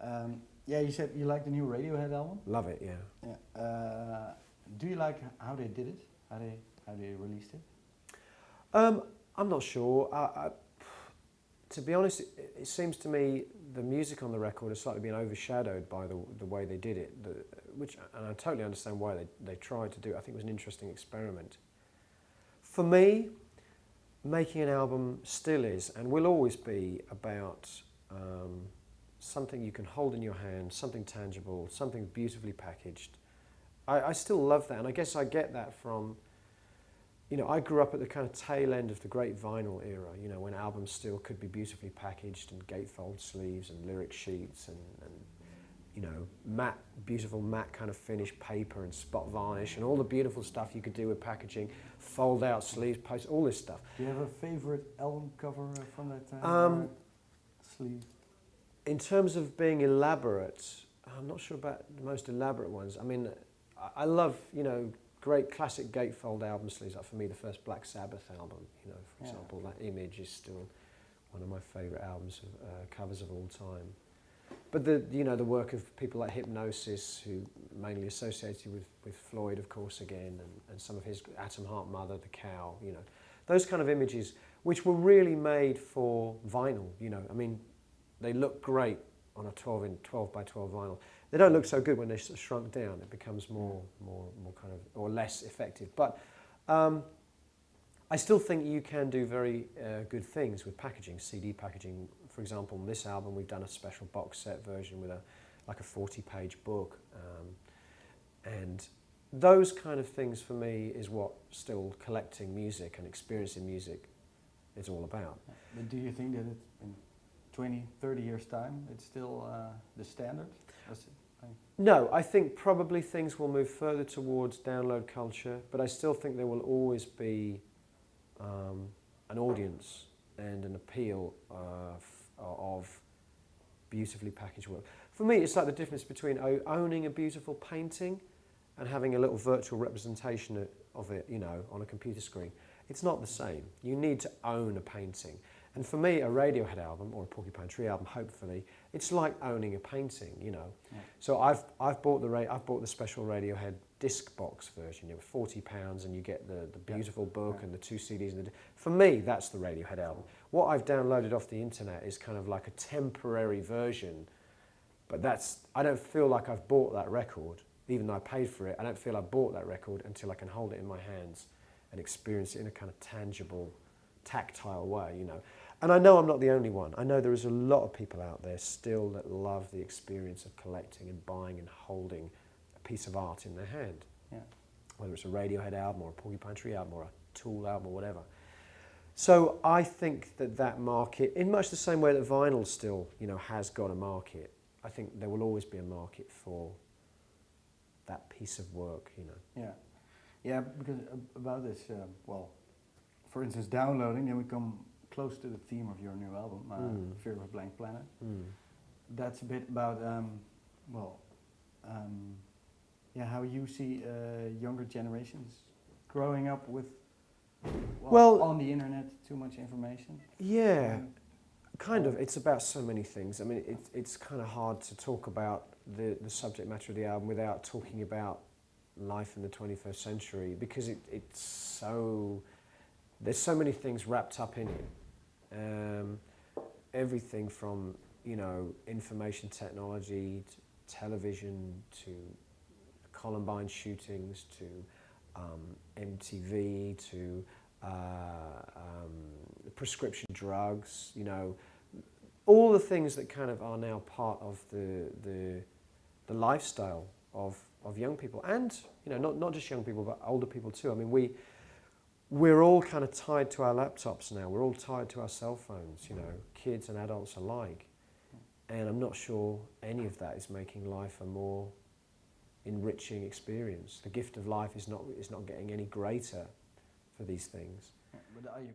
Yeah, you said you like the new Radiohead album. Love it, yeah. Yeah. Do you like how they did it? How they released it? I'm not sure. To be honest, it seems to me the music on the record has slightly been overshadowed by the way they did it, and I totally understand why they tried to do it. I think it was an interesting experiment. For me, making an album still is and will always be about something you can hold in your hand, something tangible, something beautifully packaged. I still love that, and I guess I get that from, I grew up at the kind of tail end of the great vinyl era, when albums still could be beautifully packaged and gatefold sleeves and lyric sheets and matte, beautiful matte kind of finished paper and spot varnish and all the beautiful stuff you could do with packaging, fold out sleeves, post, all this stuff. Do you have a favorite album cover from that time? Sleeve? In terms of being elaborate, I'm not sure about the most elaborate ones. I mean, I love, great classic gatefold album sleeves. Like for me, the first Black Sabbath album, for example, that image is still one of my favourite albums of covers of all time. But the work of people like Hypnosis, who mainly associated with Floyd, of course, again, and some of his Atom Heart Mother, The Cow, those kind of images, which were really made for vinyl. I mean, they look great on a 12 by 12 vinyl. They don't look so good when they're shrunk down. It becomes more kind of, or less effective. But I still think you can do very good things with packaging, CD packaging. For example, on this album, we've done a special box set version with like a 40-page book. And those kind of things for me is what still collecting music and experiencing music is all about. But do you think that in 20, 30 years' time, it's still the standard? No, I think probably things will move further towards download culture, but I still think there will always be an audience and an appeal of beautifully packaged work. For me, it's like the difference between owning a beautiful painting and having a little virtual representation of it, on a computer screen. It's not the same. You need to own a painting. And for me, a Radiohead album, or a Porcupine Tree album, hopefully, it's like owning a painting, Yeah. So I've bought the special Radiohead disc box version, £40, and you get the beautiful book and the 2 CDs. For me, that's the Radiohead album. What I've downloaded off the internet is kind of like a temporary version, but I don't feel like I've bought that record, even though I paid for it. I don't feel I bought that record until I can hold it in my hands and experience it in a kind of tangible, tactile way, And I know I'm not the only one. I know there is a lot of people out there still that love the experience of collecting and buying and holding a piece of art in their hand. Yeah. Whether it's a Radiohead album or a Porcupine Tree album or a Tool album or whatever. So I think that market, in much the same way that vinyl still, has got a market, I think there will always be a market for that piece of work, Yeah. Yeah, because about this, for instance, downloading, then we come close to the theme of your new album, Fear of a Blank Planet. That's a bit about, how you see younger generations growing up with, on the internet, too much information. Yeah, kind of. It's about so many things. I mean, it's kind of hard to talk about the subject matter of the album without talking about life in the 21st century, because it's so, there's so many things wrapped up in it. Everything from, information technology, to television, to Columbine shootings, to MTV, to prescription drugs, all the things that kind of are now part of the lifestyle of young people, and not just young people but older people too. I mean, we're all kind of tied to our laptops now. We're all tied to our cell phones, kids and adults alike. And I'm not sure any of that is making life a more enriching experience. The gift of life is not getting any greater for these things. Yeah, but are you